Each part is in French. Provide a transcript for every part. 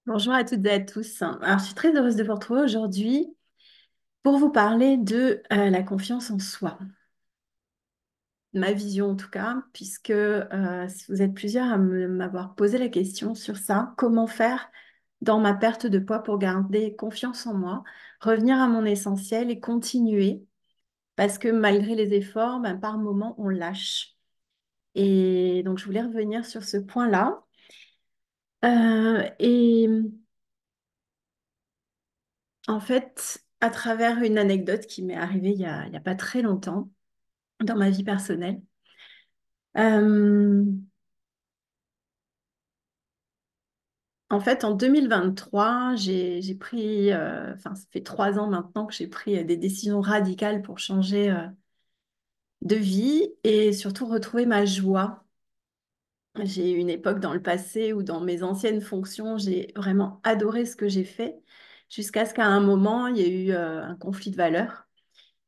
Bonjour à toutes et à tous. Alors, je suis très heureuse de vous retrouver aujourd'hui pour vous parler de la confiance en soi. Ma vision en tout cas, puisque si vous êtes plusieurs à m'avoir posé la question sur ça, comment faire dans ma perte de poids pour garder confiance en moi, revenir à mon essentiel et continuer, parce que malgré les efforts, ben, par moments, on lâche. Et donc, je voulais revenir sur ce point-là. Et en fait, à travers une anecdote qui m'est arrivée il y a pas très longtemps dans ma vie personnelle. Euh, En fait, en 2023, j'ai pris, enfin, ça fait 3 ans maintenant que j'ai pris des décisions radicales pour changer de vie et surtout retrouver ma joie. J'ai eu une époque dans le passé où dans mes anciennes fonctions, j'ai vraiment adoré ce que j'ai fait, jusqu'à ce qu'à un moment, il y ait eu un conflit de valeurs.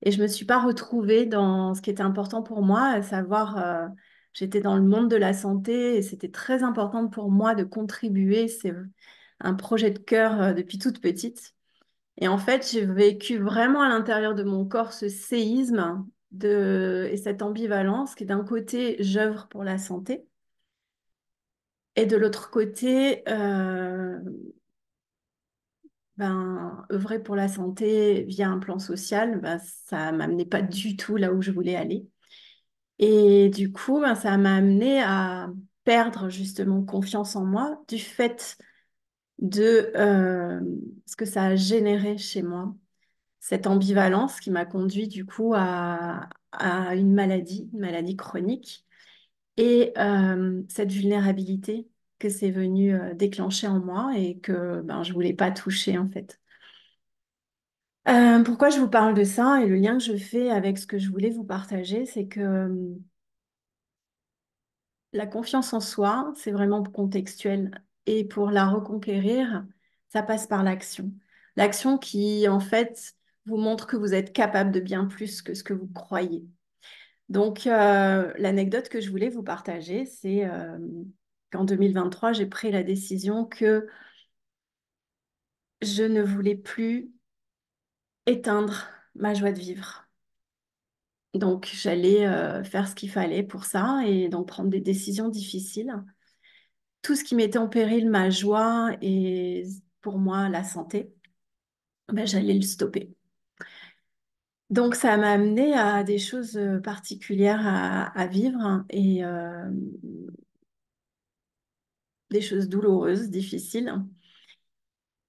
Et je me suis pas retrouvée dans ce qui était important pour moi, à savoir, j'étais dans le monde de la santé et c'était très important pour moi de contribuer. C'est un projet de cœur depuis toute petite. Et en fait, j'ai vécu vraiment à l'intérieur de mon corps ce séisme et cette ambivalence qui, d'un côté, j'œuvre pour la santé et de l'autre côté, ben, œuvrer pour la santé via un plan social, ben, ça m'amenait pas du tout là où je voulais aller. Et du coup, ben, ça m'a amené à perdre justement confiance en moi du fait de ce que ça a généré chez moi, cette ambivalence qui m'a conduit du coup à une maladie chronique, et cette vulnérabilité que c'est venu déclencher en moi et que ben, je voulais pas toucher en fait. Pourquoi je vous parle de ça et le lien que je fais avec ce que je voulais vous partager, c'est que la confiance en soi, c'est vraiment contextuel. Et pour la reconquérir, ça passe par l'action. L'action qui, en fait, vous montre que vous êtes capable de bien plus que ce que vous croyez. Donc, l'anecdote que je voulais vous partager, c'est qu'en 2023, j'ai pris la décision que je ne voulais plus éteindre ma joie de vivre. Donc, j'allais faire ce qu'il fallait pour ça et donc prendre des décisions difficiles. Tout ce qui mettait en péril ma joie et pour moi la santé, ben, j'allais le stopper. Donc ça m'a amené à des choses particulières à vivre, hein, et des choses douloureuses, difficiles,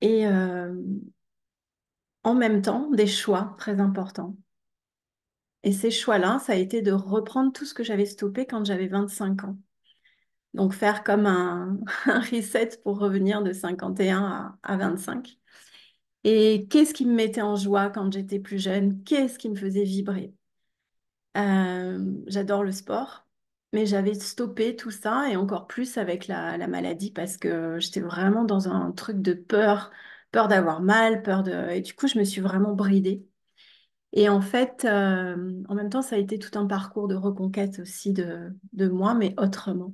et en même temps des choix très importants. Et ces choix-là, ça a été de reprendre tout ce que j'avais stoppé quand j'avais 25 ans. Donc faire comme un reset pour revenir de 51 à 25. Et qu'est-ce qui me mettait en joie quand j'étais plus jeune? Qu'est-ce qui me faisait vibrer? J'adore le sport, mais j'avais stoppé tout ça et encore plus avec la maladie parce que j'étais vraiment dans un truc de peur, peur d'avoir mal, peur de... Et du coup, je me suis vraiment bridée. Et en fait, en même temps, ça a été tout un parcours de reconquête aussi de moi, mais autrement.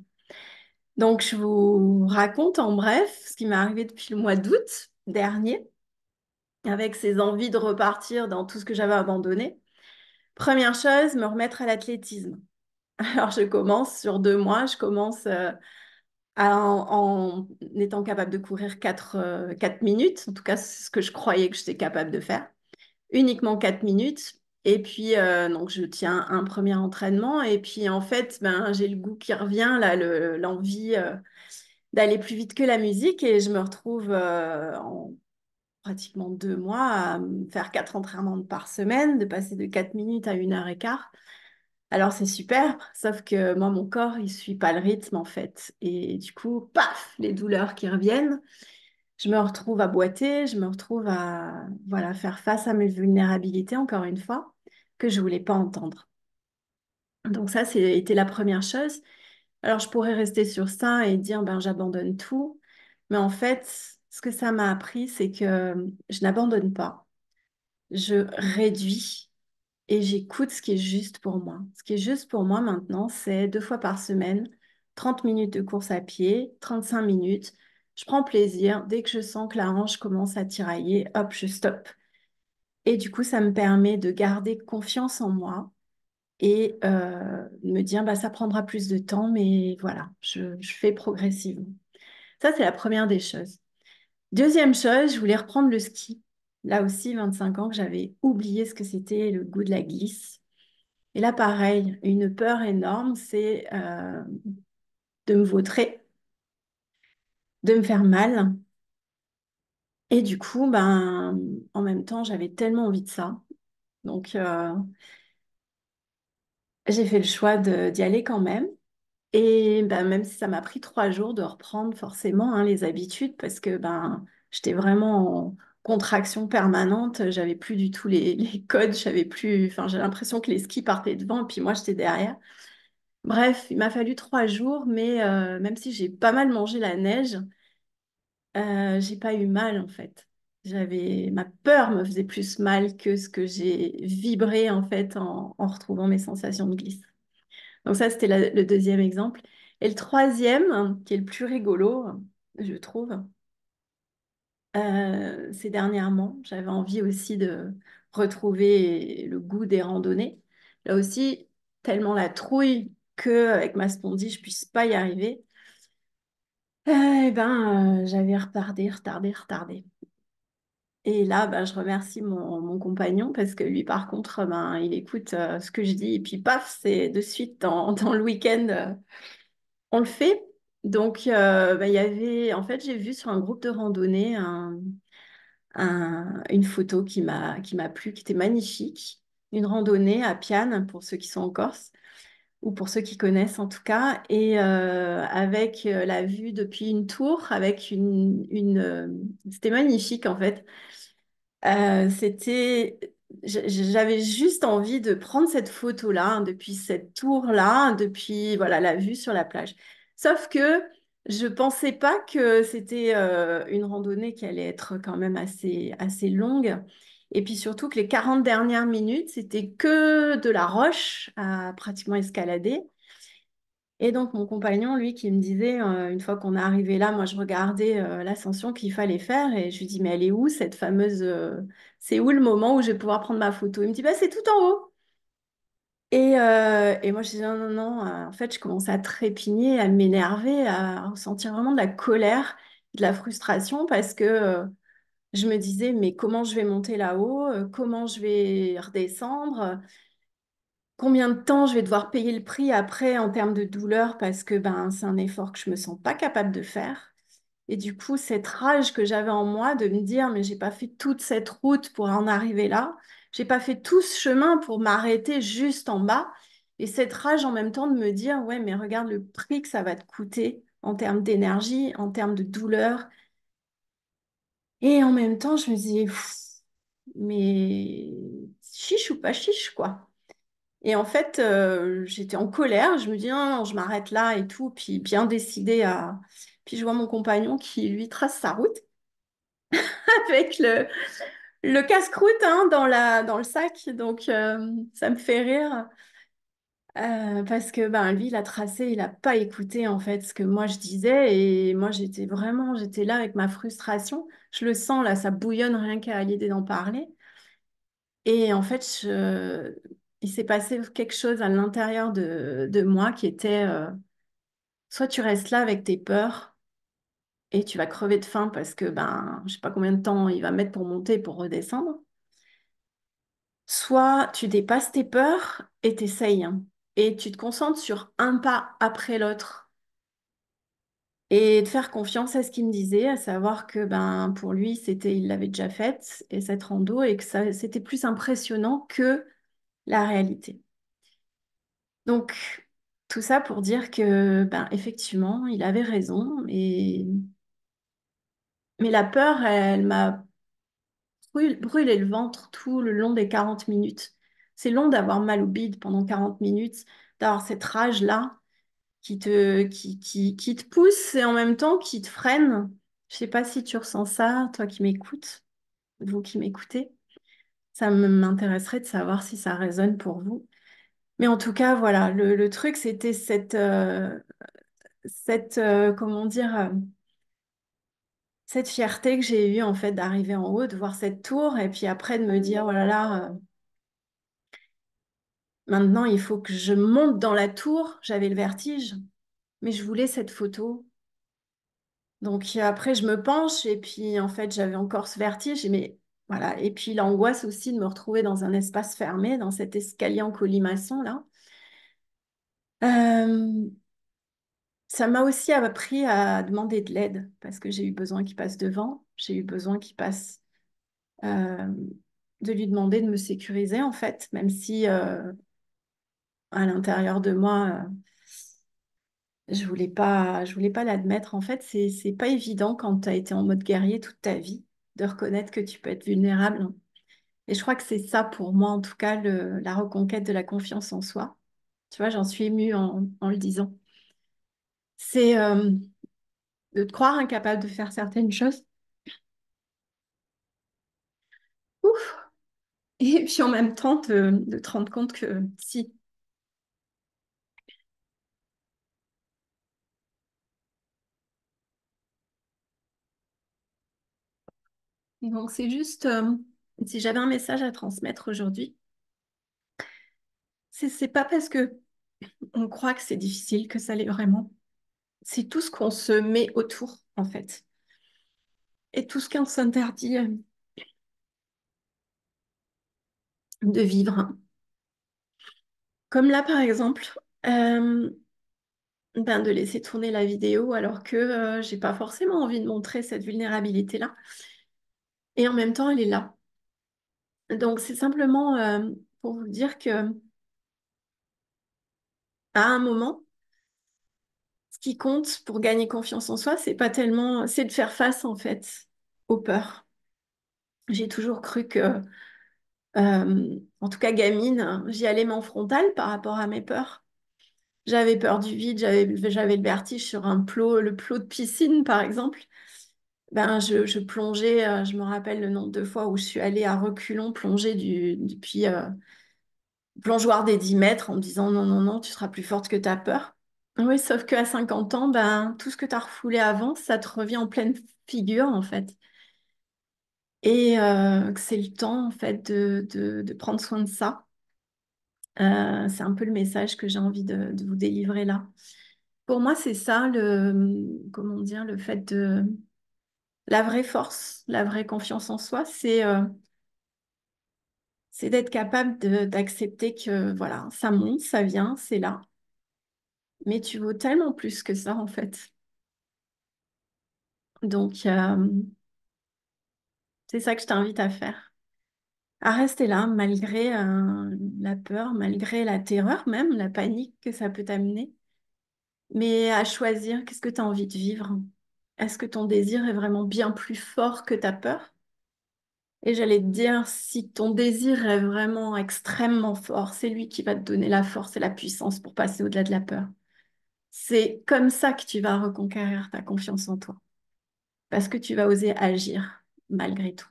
Donc, je vous raconte en bref ce qui m'est arrivé depuis le mois d'août dernier, avec ces envies de repartir dans tout ce que j'avais abandonné. Première chose, me remettre à l'athlétisme. Alors, je commence sur 2 mois, je commence en étant capable de courir 4 minutes. En tout cas, c'est ce que je croyais que j'étais capable de faire. Uniquement 4 minutes. Et puis, donc, je tiens un premier entraînement. Et puis, en fait, ben, j'ai le goût qui revient, là, l'envie d'aller plus vite que la musique. Et je me retrouve en pratiquement 2 mois à me faire 4 entraînements par semaine, de passer de 4 minutes à 1 heure et quart. Alors c'est super, sauf que moi, mon corps, il suit pas le rythme en fait. Et du coup, paf, les douleurs qui reviennent. Je me retrouve à boiter, je me retrouve à voilà, faire face à mes vulnérabilités, encore une fois, que je voulais pas entendre. Donc ça, c'était la première chose. Alors je pourrais rester sur ça et dire, ben j'abandonne tout. Mais en fait, ce que ça m'a appris, c'est que je n'abandonne pas. Je réduis et j'écoute ce qui est juste pour moi. Ce qui est juste pour moi maintenant, c'est 2 fois par semaine, 30 minutes de course à pied, 35 minutes. je prends plaisir. Dès que je sens que la hanche commence à tirailler, hop, je stoppe. Et du coup, ça me permet de garder confiance en moi et de me dire, bah, ça prendra plus de temps, mais voilà, je fais progressivement. Ça, c'est la première des choses. Deuxième chose, je voulais reprendre le ski. Là aussi, 25 ans que j'avais oublié ce que c'était le goût de la glisse. Et là, pareil, une peur énorme, c'est de me vautrer, de me faire mal. Et du coup, ben, en même temps, j'avais tellement envie de ça. Donc, j'ai fait le choix d'y aller quand même. Et ben, même si ça m'a pris 3 jours de reprendre forcément hein, les habitudes, parce que ben, j'étais vraiment en contraction permanente, j'avais plus du tout les codes, j'avais plus, enfin, j'ai l'impression que les skis partaient devant et puis moi j'étais derrière. Bref, il m'a fallu 3 jours, mais même si j'ai pas mal mangé la neige, j'ai pas eu mal en fait. Ma peur me faisait plus mal que ce que j'ai vibré en fait en retrouvant mes sensations de glisse. Donc ça, c'était le deuxième exemple. Et le troisième, qui est le plus rigolo, je trouve, c'est dernièrement, j'avais envie aussi de retrouver le goût des randonnées. Là aussi, tellement la trouille que avec ma spondie, je puisse pas y arriver. J'avais retardé. Et là, ben, je remercie mon compagnon parce que lui, par contre, ben, il écoute ce que je dis et puis paf, c'est de suite dans le week-end. On le fait. Donc, bah, il y avait, en fait, j'ai vu sur un groupe de randonnée une photo qui m'a plu, qui était magnifique. Une randonnée à Piane, pour ceux qui sont en Corse, ou pour ceux qui connaissent en tout cas, et avec la vue depuis une tour, avec c'était magnifique en fait. C'était, j'avais juste envie de prendre cette photo-là, hein, depuis cette tour-là, depuis voilà la vue sur la plage. Sauf que je pensais pas que c'était une randonnée qui allait être quand même assez longue. Et puis surtout que les 40 dernières minutes, c'était que de la roche à pratiquement escalader. Et donc, mon compagnon, lui, qui me disait, une fois qu'on est arrivé là, moi, je regardais l'ascension qu'il fallait faire et je lui dis, mais elle est où cette fameuse... c'est où le moment où je vais pouvoir prendre ma photo? Il me dit, bah, c'est tout en haut. Et moi, je dis, non, non, non. En fait, je commençais à trépigner, à m'énerver, à ressentir vraiment de la colère, de la frustration parce que je me disais, mais comment je vais monter là-haut? Comment je vais redescendre? Combien de temps je vais devoir payer le prix après en termes de douleur parce que ben, c'est un effort que je me sens pas capable de faire. Et du coup, cette rage que j'avais en moi de me dire, mais j'ai pas fait toute cette route pour en arriver là, j'ai pas fait tout ce chemin pour m'arrêter juste en bas. Et cette rage en même temps de me dire, ouais, mais regarde le prix que ça va te coûter en termes d'énergie, en termes de douleur. Et en même temps, je me disais, pff, mais chiche ou pas chiche, quoi. Et en fait, j'étais en colère. Je me dis, non, non, je m'arrête là et tout. Puis bien décidé à... Puis je vois mon compagnon qui, lui, trace sa route avec le casse-croûte hein, dans le sac. Donc, ça me fait rire. Parce que ben, lui, il a tracé, il n'a pas écouté en fait ce que moi je disais. Et moi, j'étais là avec ma frustration. Je le sens là, ça bouillonne rien qu'à l'idée d'en parler. Et en fait, il s'est passé quelque chose à l'intérieur de moi qui était soit tu restes là avec tes peurs et tu vas crever de faim parce que ben, je sais pas combien de temps il va mettre pour monter et pour redescendre, soit tu dépasses tes peurs et t'essayes hein, et tu te concentres sur un pas après l'autre et de faire confiance à ce qu'il me disait, à savoir que ben pour lui il l'avait déjà faite et cette rando et que ça c'était plus impressionnant que la réalité. Donc, tout ça pour dire que, ben, effectivement, il avait raison. Mais la peur, elle m'a brûlé le ventre tout le long des 40 minutes. C'est long d'avoir mal au bide pendant 40 minutes, d'avoir cette rage-là qui te pousse et en même temps qui te freine. Je sais pas si tu ressens ça, toi qui m'écoutes, vous qui m'écoutez. Ça m'intéresserait de savoir si ça résonne pour vous. Mais en tout cas, voilà, le truc, c'était comment dire, cette fierté que j'ai eue en fait d'arriver en haut, de voir cette tour et puis après de me dire, oh là là, maintenant il faut que je monte dans la tour. J'avais le vertige, mais je voulais cette photo. Donc après je me penche et puis en fait j'avais encore ce vertige, mais voilà. Et puis l'angoisse aussi de me retrouver dans un espace fermé, dans cet escalier en colimaçon là. Euh, Ça m'a aussi appris à demander de l'aide parce que j'ai eu besoin qu'il passe devant, j'ai eu besoin qu'il passe euh, de lui demander de me sécuriser en fait, même si à l'intérieur de moi, je voulais pas l'admettre. En fait, c'est pas évident quand tu as été en mode guerrier toute ta vie de reconnaître que tu peux être vulnérable. Et je crois que c'est ça pour moi, en tout cas, la reconquête de la confiance en soi. Tu vois, j'en suis émue en le disant. C'est de te croire incapable de faire certaines choses. Ouf. Et puis en même temps, de te rendre compte que si. Donc c'est juste, si j'avais un message à transmettre aujourd'hui, c'est pas parce que on croit que c'est difficile que ça l'est vraiment. C'est tout ce qu'on se met autour, en fait. Et tout ce qu'on s'interdit de vivre. Comme là, par exemple, euh, ben, de laisser tourner la vidéo alors que j'ai pas forcément envie de montrer cette vulnérabilité-là. Et en même temps, elle est là. Donc c'est simplement pour vous dire que à un moment, ce qui compte pour gagner confiance en soi, c'est pas tellement, c'est de faire face en fait aux peurs. J'ai toujours cru que, en tout cas gamine, j'y allais m'en frontal par rapport à mes peurs. J'avais peur du vide, j'avais le vertige sur un plot, le plot de piscine par exemple. Ben, je plongeais, je me rappelle le nombre de fois où je suis allée à reculons plonger depuis plongeoir des 10 mètres en me disant non, non, non, tu seras plus forte que ta peur. Oui, sauf qu'à 50 ans, ben, tout ce que tu as refoulé avant, ça te revient en pleine figure, en fait. Et que c'est le temps, en fait, de prendre soin de ça. C'est un peu le message que j'ai envie de vous délivrer là. Pour moi, c'est ça, comment dire, le fait de... La vraie force, la vraie confiance en soi, c'est d'être capable d'accepter que, voilà, ça monte, ça vient, c'est là. Mais tu vaux tellement plus que ça, en fait. Donc, c'est ça que je t'invite à faire. À rester là, malgré la peur, malgré la terreur même, la panique que ça peut t'amener, mais à choisir qu'est-ce que tu as envie de vivre. Est-ce que ton désir est vraiment bien plus fort que ta peur? Et j'allais te dire, si ton désir est vraiment extrêmement fort, c'est lui qui va te donner la force et la puissance pour passer au-delà de la peur. C'est comme ça que tu vas reconquérir ta confiance en toi, parce que tu vas oser agir malgré tout.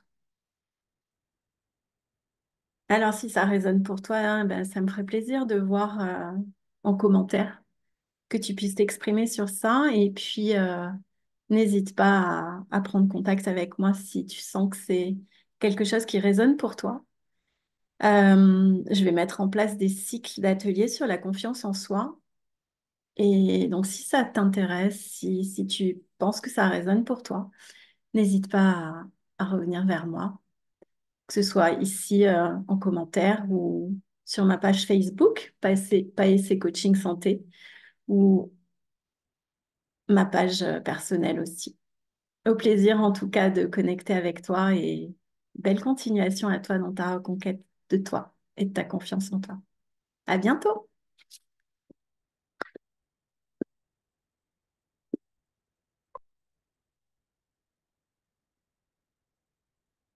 Alors, si ça résonne pour toi, hein, ben, ça me ferait plaisir de voir en commentaire que tu puisses t'exprimer sur ça. Et puis, n'hésite pas à prendre contact avec moi si tu sens que c'est quelque chose qui résonne pour toi. Je vais mettre en place des cycles d'ateliers sur la confiance en soi. Et donc, si ça t'intéresse, si tu penses que ça résonne pour toi, n'hésite pas à revenir vers moi, que ce soit ici en commentaire ou sur ma page Facebook, Paese Coaching Santé, ou ma page personnelle aussi. Au plaisir en tout cas de connecter avec toi et belle continuation à toi dans ta reconquête de toi et de ta confiance en toi. À bientôt!